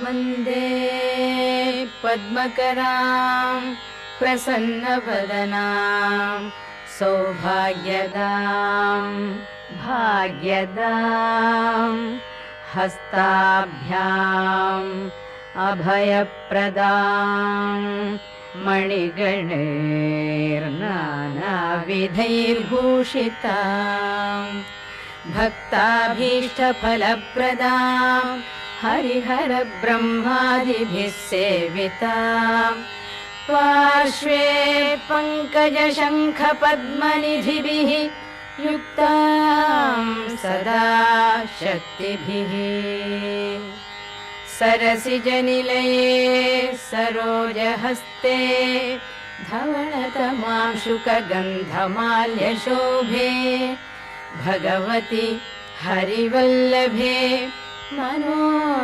वन्दे पद्मकरां प्रसन्नवदनां सौभाग्यदां भाग्यदां हस्ताभ्याम् अभयप्रदां मणिगणैर्नानाविधैर्भूषितां भक्ताभीष्टफलप्रदां हरिहरब्रह्मादिभिः सेवितां पार्श्वे पङ्कजशङ्खपद्मनिधिभिः युक्तां सदा शक्तिभिः सरसिजनिलये सरोजहस्ते धवळतमांशुकगन्धमाल्यशोभे भगवति हरिवल्लभे मनो